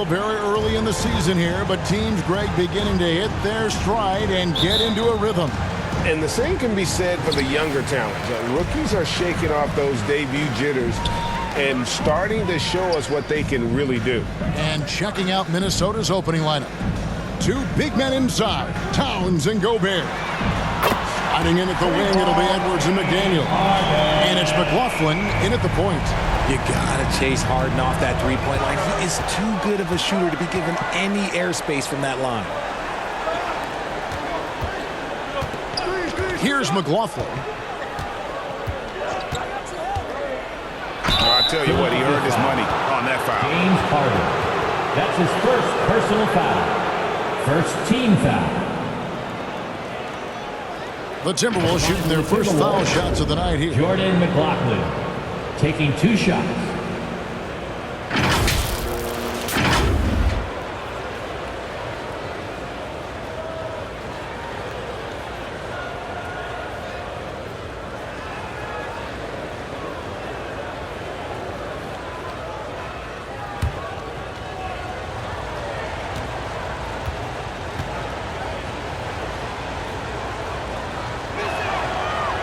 very early in the season here, but teams, Greg, beginning to hit their stride and get into a rhythm. And the same can be said for the younger talents. Rookies are shaking off those debut jitters and starting to show us what they can really do. And checking out Minnesota's opening lineup. Two big men inside, Towns and Gobert. Sliding in at the wing, it'll be Edwards and McDaniel. And it's McLaughlin in at the point. You gotta chase Harden off that three-point line. He is too good of a shooter to be given any airspace from that line. Here's McLaughlin. I'll tell you what, he earned his money on that foul. James Harden. That's his first personal foul. First team foul. The Timberwolves shooting their first foul shots of the night here. Jordan McLaughlin taking 2 shots.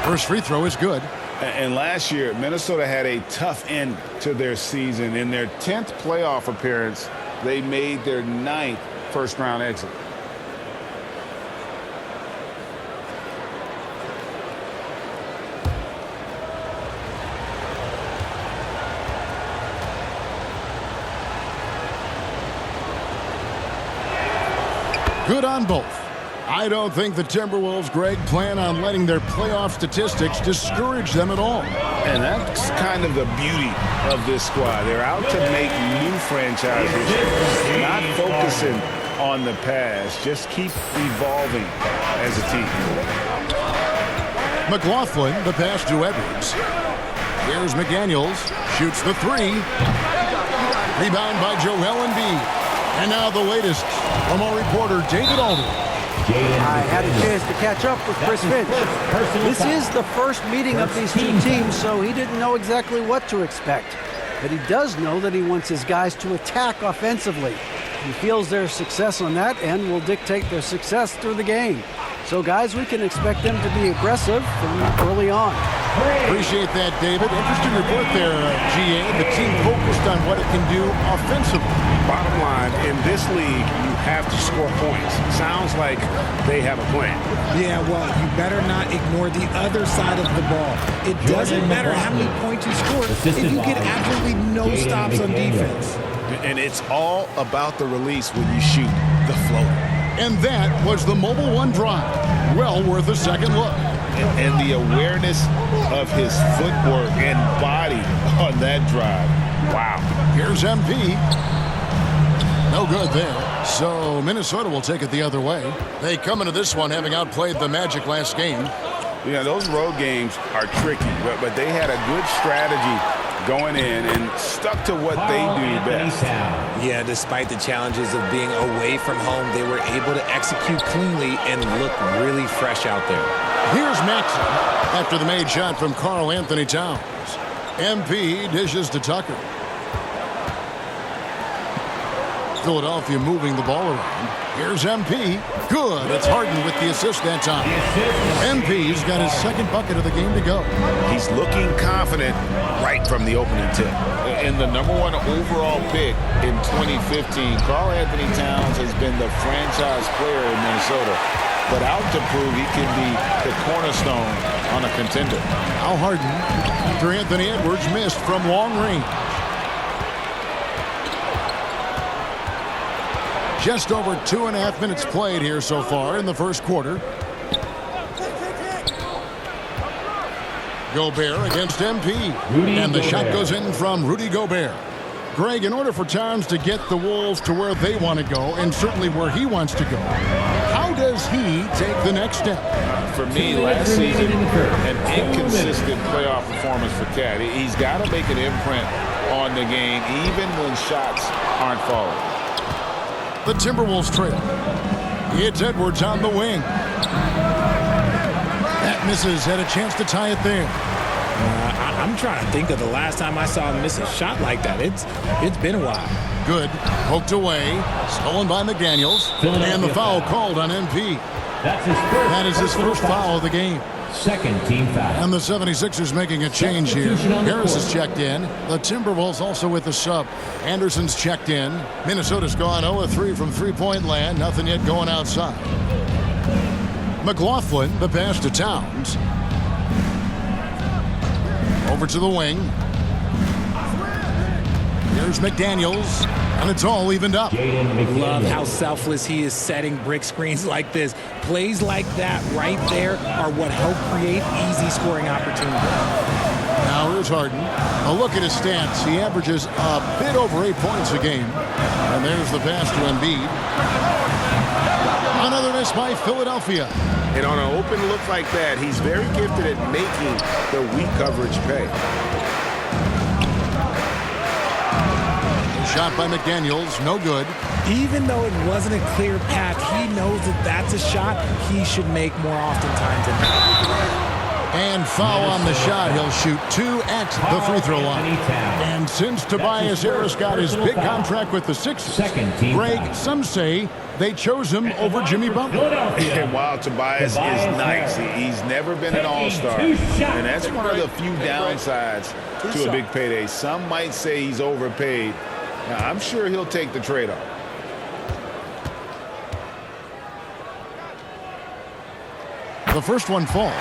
First free throw is good. And last year, Minnesota had a tough end to their season. In their 10th playoff appearance, they made their 9th first-round exit. Good on both. I don't think the Timberwolves, Greg, plan on letting their playoff statistics discourage them at all. And that's kind of the beauty of this squad. They're out to make new franchises, not focusing on the past. Just keep evolving as a team. McLaughlin, the pass to Edwards. Here's McDaniels, shoots the three. Rebound by Joel Embiid. And now the latest from our reporter, David Aldridge. I had a chance to catch up with Chris Finch. This is the first meeting of these two teams, so he didn't know exactly what to expect. But he does know that he wants his guys to attack offensively. He feels their success on that end will dictate their success through the game. So, guys, we can expect them to be aggressive from early on. Appreciate that, David. Interesting report there, GA. The team focused on what it can do offensively. Bottom line, in this league, you have to score points. Sounds like they have a plan. Yeah, well, you better not ignore the other side of the ball. It doesn't matter how many points you score if you get absolutely no stops on defense. And it's all about the release when you shoot the floater. And that was the Mobile One drive. Well worth a second look. And the awareness of his footwork and body on that drive. Wow. Here's MP. No good there. So Minnesota will take it the other way. They come into this one having outplayed the Magic last game. Yeah, those road games are tricky, but they had a good strategy going in and stuck to what they do best. Yeah, despite the challenges of being away from home, they were able to execute cleanly and look really fresh out there. Here's Maxey after the made shot from Karl Anthony Towns. MP dishes to Tucker. Philadelphia moving the ball around. Here's MP. Good. It's Harden with the assist that time. MP's got his second bucket of the game to go. He's looking confident right from the opening tip. And the #1 overall pick in 2015, Karl Anthony Towns has been the franchise player in Minnesota, but out to prove he can be the cornerstone on a contender. Now Harden, after Anthony Edwards missed from long range. Just over 2.5 minutes played here so far in the first quarter. Gobert against MP. And the shot goes in from Rudy Gobert. Greg, in order for Towns to get the Wolves to where they want to go, and certainly where he wants to go, how does he take the next step? For me, last season, an inconsistent playoff performance for Cat. He's got to make an imprint on the game, even when shots aren't falling. The Timberwolves trail. It's Edwards on the wing. That misses. Had a chance to tie it there. I'm trying to think of the last time I saw him miss a shot like that. It's been a while. good. Poked away. Stolen by McDaniels. And the foul called on MP. That is his first foul of the game. Second team foul. And the 76ers making a change here. Harris is checked in. The Timberwolves also with the sub. Anderson's checked in. Minnesota's gone 0-3 from three-point land. Nothing yet going outside. McLaughlin, the pass to Towns. Over to the wing. Here's McDaniels, and it's all evened up. Love how selfless he is setting brick screens like this. Plays like that right there are what help create easy scoring opportunities. Now here's Harden. A look at his stats. He averages a bit over 8 points a game. And there's the pass to Embiid. Another miss by Philadelphia. And on an open look like that, he's very gifted at making the weak coverage pay. Shot by McDaniels, no good. Even though it wasn't a clear path, he knows that that's a shot he should make more oftentimes than not. And foul on the shot. He'll shoot 2 at the free throw line. And since Tobias Harris got his big contract with the Sixers, Greg, some say they chose him over Jimmy Butler. And while Tobias is nice, he's never been an all-star. And that's one of the few downsides to a big payday. Some might say he's overpaid. Now, I'm sure he'll take the trade-off. The first one falls.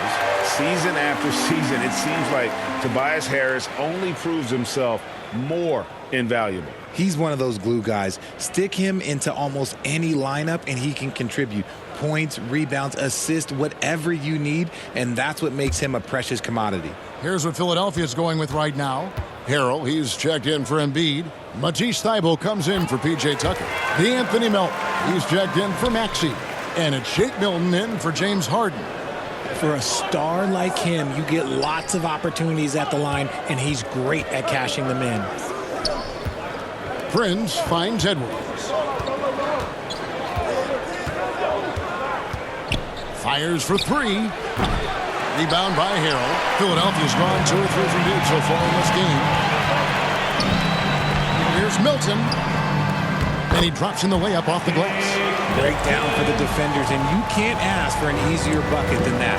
Season after season, it seems like Tobias Harris only proves himself more invaluable. He's one of those glue guys. Stick him into almost any lineup and he can contribute points, rebounds, assists, whatever you need, and that's what makes him a precious commodity. Here's what Philadelphia's going with right now. Harrell, he's checked in for Embiid. Matisse Thybulle comes in for P.J. Tucker. D'Anthony Melton, he's checked in for Maxey. And it's Shake Milton in for James Harden. For a star like him, you get lots of opportunities at the line, and he's great at cashing them in. Prince finds Edwards. Fires for 3. Rebound by Harrell. Philadelphia's gone 2 or 3 from deep so far in this game. Here's Milton. And he drops in the layup off the glass. Break down for the defenders, and you can't ask for an easier bucket than that.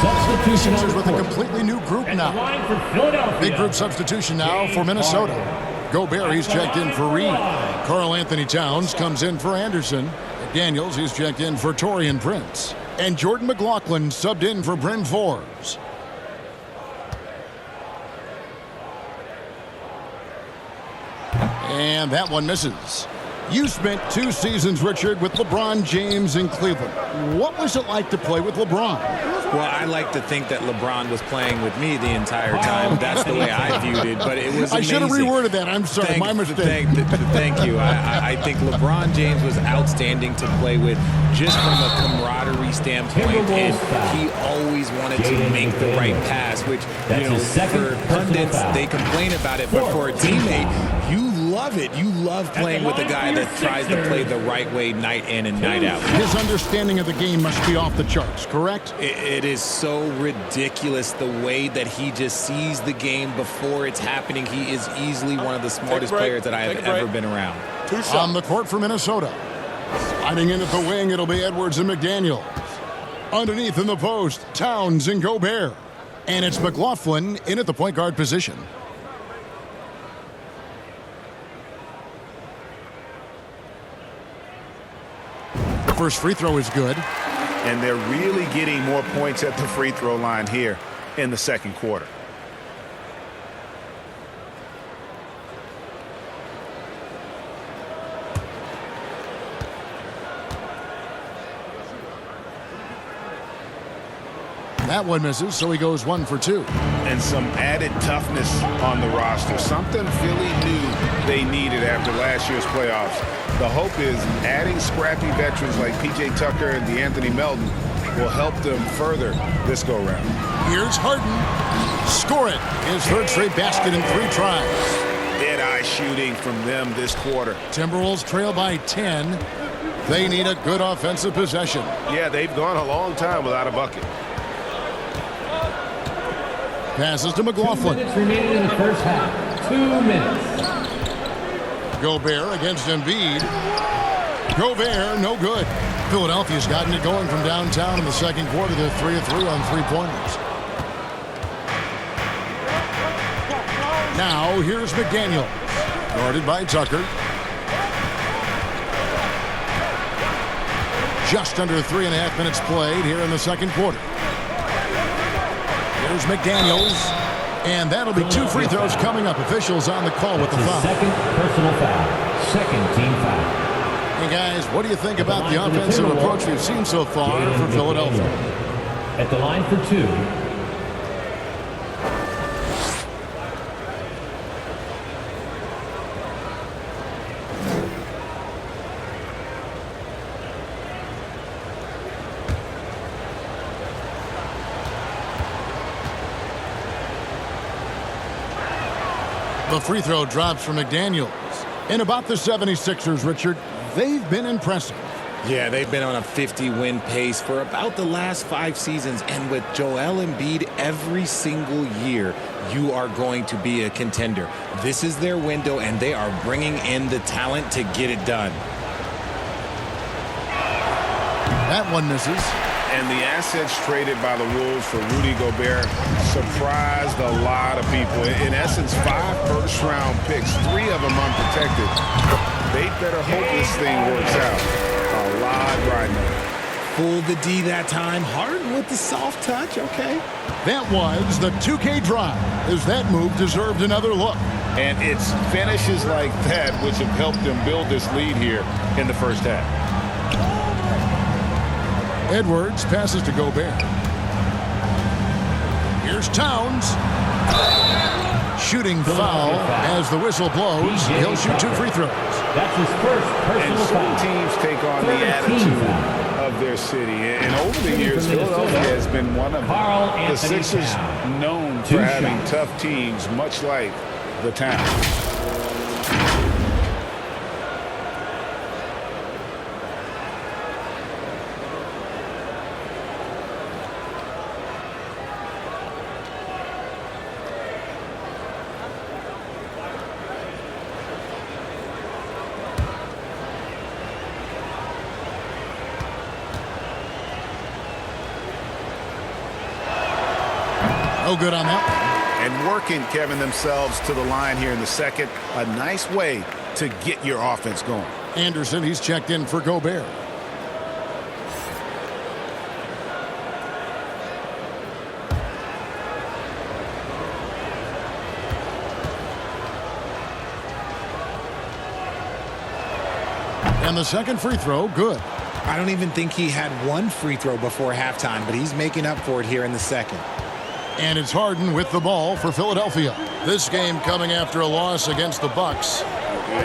Substitution Sixers with a completely new group now. Big group substitution now for Minnesota. Gobert, he's checked in for Reed. Karl Anthony Towns comes in for Anderson. McDaniels, he's checked in for Taurean Prince. And Jordan McLaughlin subbed in for Bryn Forbes. And that one misses. You spent 2 seasons, Richard, with LeBron James in Cleveland. What was it like to play with LeBron? Well, I like to think that LeBron was playing with me the entire time. That's the way I viewed it, but it was amazing. I should have reworded that. I'm sorry, my mistake. Thank you. I think LeBron James was outstanding to play with just from a camaraderie standpoint, and he always wanted to make the right pass, which, you know, for pundits, they complain about it, but for a teammate, you love it. You love playing with a guy that tries to play the right way night in and night out. His understanding of the game must be off the charts, correct? It is so ridiculous the way that he just sees the game before it's happening. He is easily one of the smartest players that I have ever been around. On the court for Minnesota. Sliding in at the wing, it'll be Edwards and McDaniels. Underneath in the post, Towns and Gobert. And it's McLaughlin in at the point guard position. First free throw is good. And they're really getting more points at the free throw line here in the second quarter. That one misses, so he goes 1 for 2. And some added toughness on the roster. Something Philly knew they needed after last year's playoffs. The hope is adding scrappy veterans like P.J. Tucker and D'Anthony Melton will help them further this go-round. Here's Harden. Score it. His third straight basket in 3 tries. Dead-eye shooting from them this quarter. Timberwolves trail by 10. They need a good offensive possession. Yeah, they've gone a long time without a bucket. Passes to 2 McLaughlin. minutes remaining in the first half. 2 minutes. Gobert against Embiid. Gobert, no good. Philadelphia's gotten it going from downtown in the second quarter. They're 3 of 3 on three-pointers. Now, here's McDaniel. Guarded by Tucker. Just under 3.5 minutes played here in the second quarter. Here's McDaniels. And that'll be 2 free throws coming up. Officials on the call with the foul. Second personal foul. Second team foul. Hey, guys, what do you think about the offensive approach we've seen so far for Philadelphia? At the line for 2. The free throw drops for McDaniels. And about the 76ers, Richard, they've been impressive. Yeah, they've been on a 50-win pace for about the last 5 seasons. And with Joel Embiid every single year, you are going to be a contender. This is their window, and they are bringing in the talent to get it done. That one misses. And the assets traded by the Wolves for Rudy Gobert surprised a lot of people. In essence, 5 first-round picks, 3 of them unprotected. They better hope this thing works out. A lot right now. Fooled the D that time. Harden with the soft touch, okay. That was the 2K drive, as that move deserved another look. And it's finishes like that which have helped them build this lead here in the first half. Edwards passes to Gobert. Here's Towns. Shooting foul as the whistle blows. He'll shoot 2 free throws. That's his first And personal some foul. teams take on the attitude of their city. And over the years, Philadelphia has been one of the Sixers known for having tough teams, much like the town. No good on that one. And working, Kevin, themselves to the line here in the second. A nice way to get your offense going. Anderson, he's checked in for Gobert. And the second free throw, good. I don't even think he had 1 free throw before halftime, but he's making up for it here in the second. And it's Harden with the ball for Philadelphia. This game coming after a loss against the Bucks.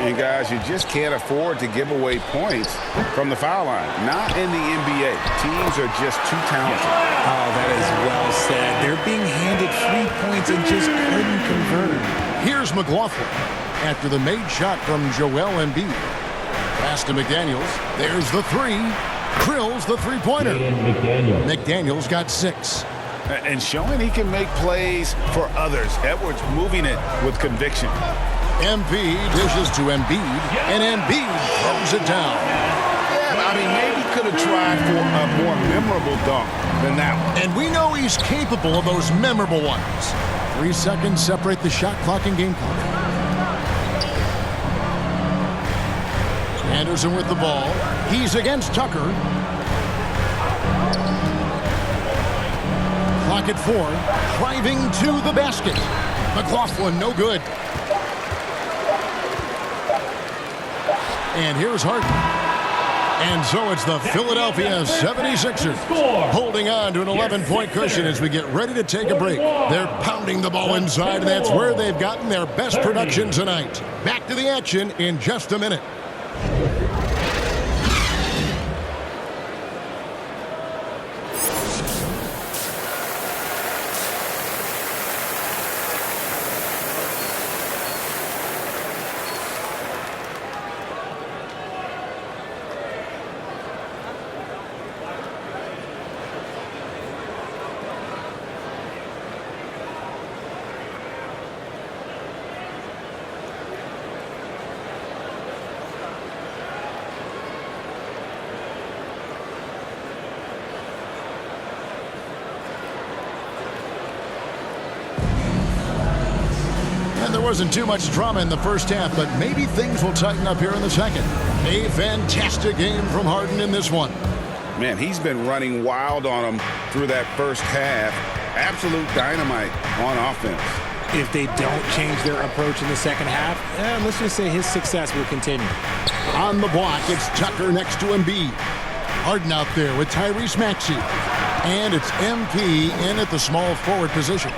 You guys, you just can't afford to give away points from the foul line. Not in the NBA. Teams are just too talented. Oh, that is well said. They're being handed free points and just couldn't convert. Here's McLaughlin after the made shot from Joel Embiid. Pass to McDaniels. There's the 3. Drills the three-pointer. McDaniels got 6. And showing he can make plays for others. Edwards moving it with conviction. Embiid dishes to Embiid, and Embiid throws it down. Yeah, I mean, maybe could have tried for a more memorable dunk than that one. And we know he's capable of those memorable ones. 3 seconds separate the shot clock and game clock. Anderson with the ball. He's against Tucker. Clock at 4. Driving to the basket. McLaughlin, no good. And here's Harden. And so it's the Philadelphia 76ers holding on to an 11-point cushion as we get ready to take a break. They're pounding the ball inside, and that's where they've gotten their best production tonight. Back to the action in just a minute. wasn't too much drama in the first half, but maybe things will tighten up here in the second. A fantastic game from Harden in this one. Man, he's been running wild on them through that first half. Absolute dynamite on offense. If they don't change their approach in the second half, let's just say his success will continue. On the block, it's Tucker next to Embiid. Harden out there with Tyrese Maxey. And it's MP in at the small forward position.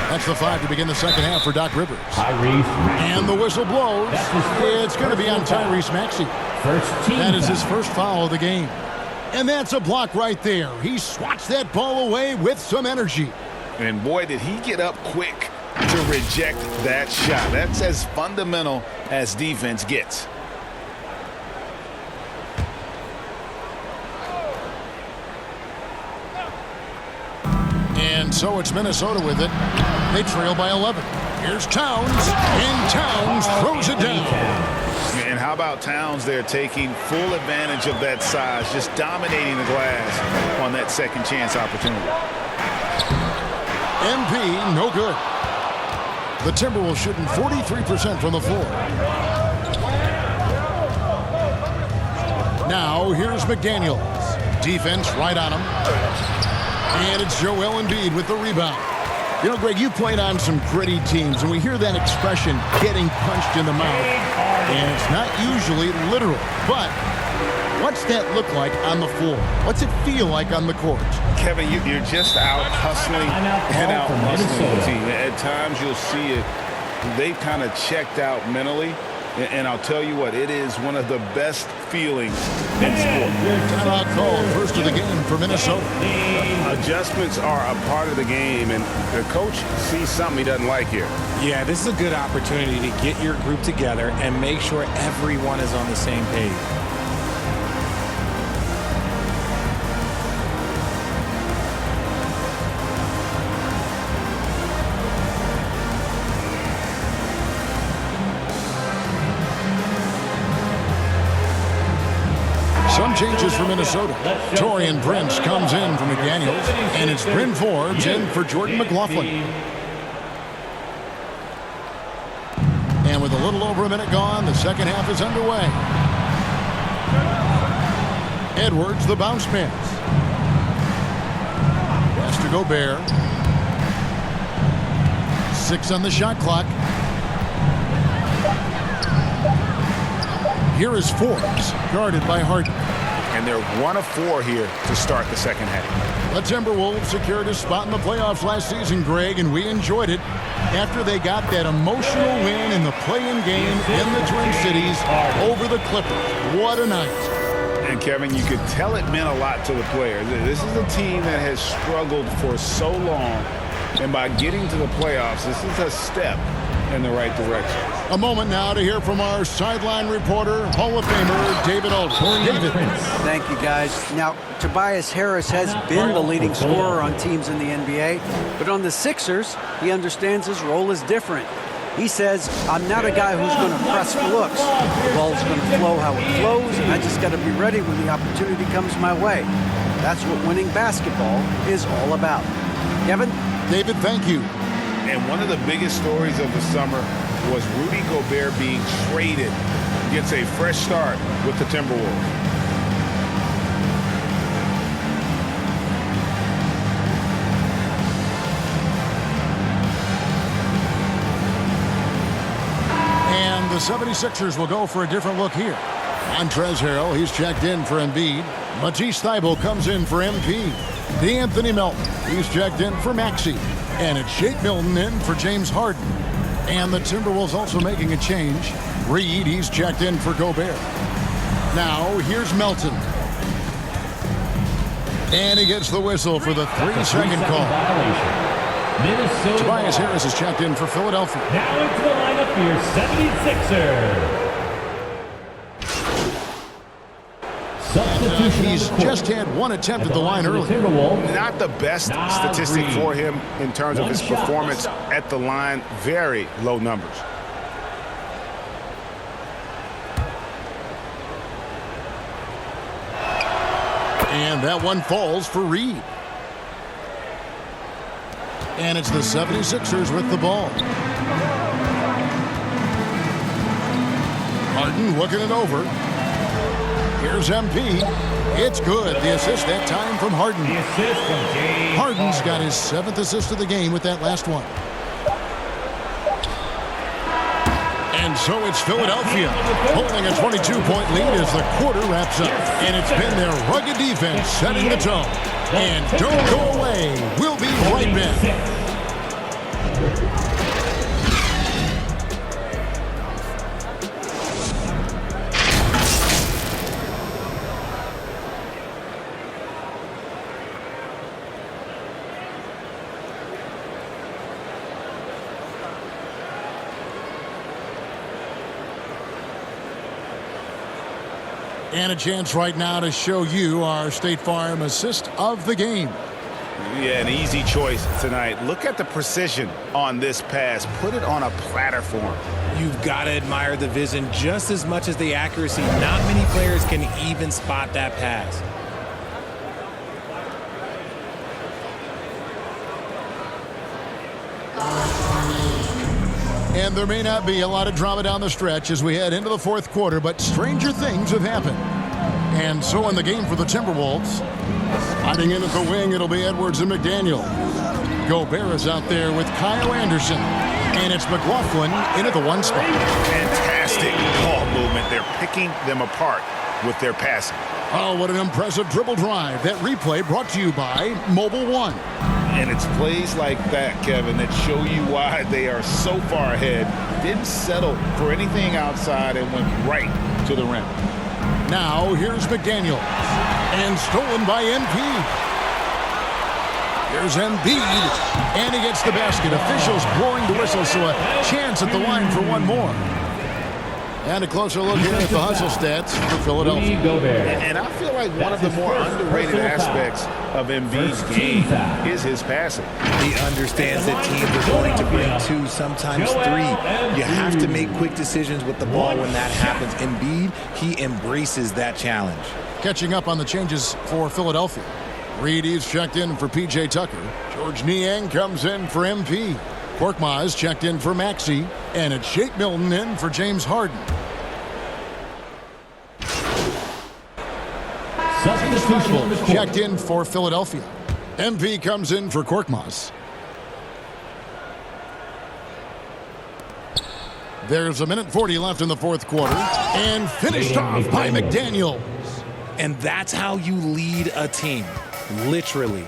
That's the 5 to begin the second half for Doc Rivers. And the whistle blows. It's going to be on Tyrese Maxey. That is his first foul of the game. And that's a block right there. He swats that ball away with some energy. And boy, did he get up quick to reject that shot. That's as fundamental as defense gets. And so it's Minnesota with it. They trail by 11. Here's Towns, and Towns throws it down. And how about Towns there taking full advantage of that size, just dominating the glass on that second chance opportunity. MP, no good. The Timberwolves shooting 43% from the floor. Now here's McDaniels. Defense right on him. And it's Joel Embiid with the rebound. You know, Greg, you played on some gritty teams, and we hear that expression, getting punched in the mouth. And it's not usually literal, but what's that look like on the floor? What's it feel like on the court? Kevin, you're just out hustling and out hustling the team. At times you'll see it. They've kind of checked out mentally. And I'll tell you what, it is one of the best feelings in sport. Timeout call, first of the game for Minnesota. Adjustments are a part of the game, and the coach sees something he doesn't like here. Yeah, this is a good opportunity to get your group together and make sure everyone is on the same page. Some changes for Minnesota. Torian Prince comes in for McDaniels, and it's Bryn Forbes in for Jordan McLaughlin. And with a little over a minute gone, the second half is underway. Edwards, the bounce pass. Pass to Gobert. 6 on the shot clock. Here is Forbes, guarded by Harden. And they're 1 of 4 here to start the second half. The Timberwolves secured a spot in the playoffs last season, Greg, and we enjoyed it after they got that emotional win in the play-in game in the Twin Cities over the Clippers. What a night. And, Kevin, you could tell it meant a lot to the players. This is a team that has struggled for so long, and by getting to the playoffs, this is a step in the right direction. A moment now to hear from our sideline reporter, Hall of Famer David Aldridge. David. Thank you, guys. Now, Tobias Harris has been the leading scorer on teams in the NBA, but on the Sixers, he understands his role is different. He says, I'm not a guy who's going to press for looks. The ball's going to flow how it flows, and I just got to be ready when the opportunity comes my way. That's what winning basketball is all about. Kevin? David, thank you. And one of the biggest stories of the summer was Rudy Gobert being traded. Gets a fresh start with the Timberwolves. And the 76ers will go for a different look here. Montrezl Harrell, he's checked in for Embiid. Matisse Thybulle comes in for MP. DeAnthony Melton, he's checked in for Maxey. And it's Shake Milton in for James Harden. And the Timberwolves also making a change. Reed, he's checked in for Gobert. Now, here's Melton. And he gets the whistle for the 3-second call. Tobias Harris is checked in for Philadelphia. Now into the lineup for your 76ers. He's just had one attempt at the line earlier. Not the best statistic for him in terms of his performance at the line. Very low numbers. And that one falls for Reed. And it's the 76ers with the ball. Harden looking it over. Here's MP. It's good. The assist that time from Harden. The assist from James Harden's got his 7th assist of the game with that last one. And so it's Philadelphia holding a 22-point lead as the quarter wraps up. And it's been their rugged defense setting the tone. And don't go away. We'll be right back. And a chance right now to show you our State Farm assist of the game. Yeah, an easy choice tonight. Look at the precision on this pass. Put it on a platter form. You've got to admire the vision just as much as the accuracy. Not many players can even spot that pass. And there may not be a lot of drama down the stretch as we head into the fourth quarter, but stranger things have happened. And so in the game for the Timberwolves, hiding in at the wing, it'll be Edwards and McDaniel. Gobert is out there with Kyle Anderson. And it's McLaughlin in at the 1 spot. Fantastic ball movement. They're picking them apart with their passing. Oh, what an impressive dribble drive. That replay brought to you by Mobile One. And it's plays like that, Kevin, that show you why they are so far ahead. Didn't settle for anything outside and went right to the rim. Now, here's McDaniel. And stolen by MP. Here's Embiid. And he gets the basket. Officials blowing the whistle, so a chance at the line for one more. And a closer look in at the hustle stats for Philadelphia. And I feel like one of the more underrated aspects of Embiid's game is his passing. He understands that teams are going to bring 2, sometimes 3. You have to make quick decisions with the ball when that happens. Embiid, he embraces that challenge. Catching up on the changes for Philadelphia. Reedy's checked in for P.J. Tucker. George Niang comes in for MP. Korkmaz checked in for Maxey. And it's Shake Milton in for James Harden. Substitution checked in for Philadelphia. MP comes in for Korkmaz. There's 1:40 left in the fourth quarter. And finished off by McDaniel. And that's how you lead a team. Literally.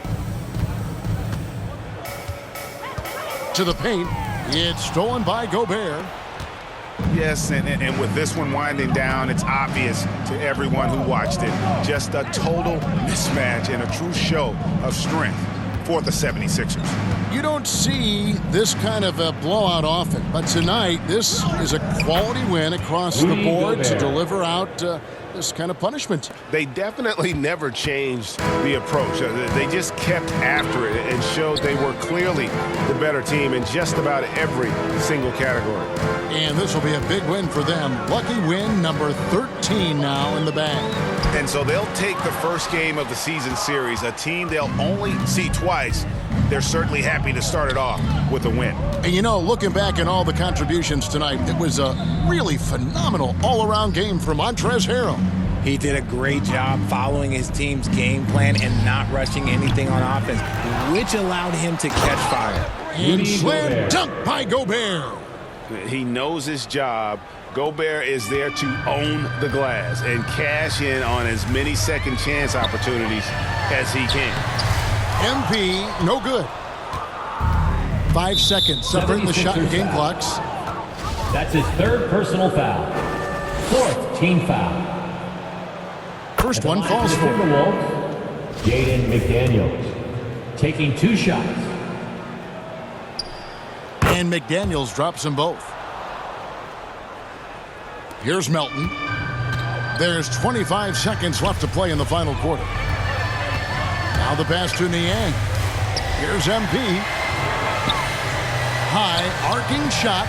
To the paint. It's stolen by Gobert. Yes, and with this one winding down, it's obvious to everyone who watched it. Just a total mismatch and a true show of strength for the 76ers. You don't see this kind of a blowout often, but tonight this is a quality win across the board to deliver out this kind of punishment. They definitely never changed the approach. They just kept after it and showed they were clearly the better team in just about every single category. And this will be a big win for them. Lucky win number 13 now in the bag. And so they'll take the first game of the season series, a team they'll only see twice. They're certainly happy to start it off with a win. And you know, looking back at all the contributions tonight, it was a really phenomenal all-around game from Montrezl Harrell. He did a great job following his team's game plan and not rushing anything on offense, which allowed him to catch fire. And slam dunk by Gobert. He knows his job. Gobert is there to own the glass and cash in on as many second chance opportunities as he can. MP, no good. 5 seconds separating the shot and game clocks. That's his 3rd personal foul. 4th team foul. First one falls for Jaden McDaniels taking 2 shots. And McDaniels drops them both. Here's Melton. There's 25 seconds left to play in the final quarter. Now the pass to Niang. Here's MP. High arcing shot.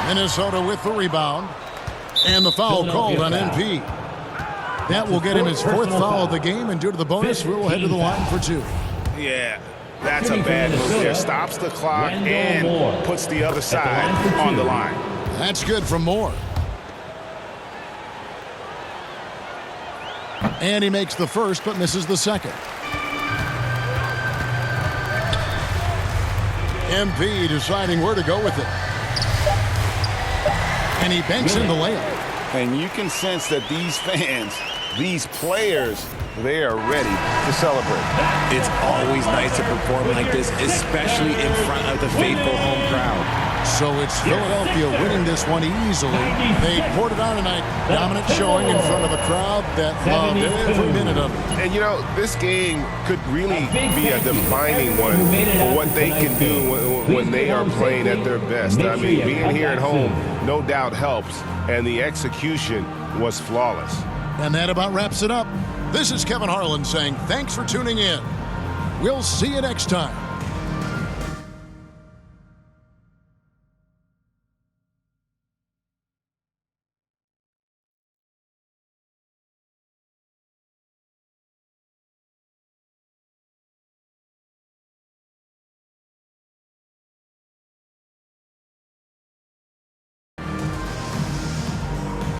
Minnesota with the rebound. And the foul called on MP. That will get him his 4th foul of the game, and due to the bonus, we'll head to the line for 2. Yeah, that's a bad move there. Stops the clock and puts the other side on the line. That's good from Moore. And he makes the first but misses the second. MP deciding where to go with it. And he banks in the layup. And you can sense that these fans, these players, they are ready to celebrate. It's always nice to perform like this, especially in front of the faithful home crowd. So it's Philadelphia winning this one easily. They poured it on tonight. Dominant showing in front of a crowd that loved every minute of it. And, you know, this game could really be a defining one for what they can do when they are playing at their best. I mean, being here at home no doubt helps, and the execution was flawless. And that about wraps it up. This is Kevin Harlan saying thanks for tuning in. We'll see you next time.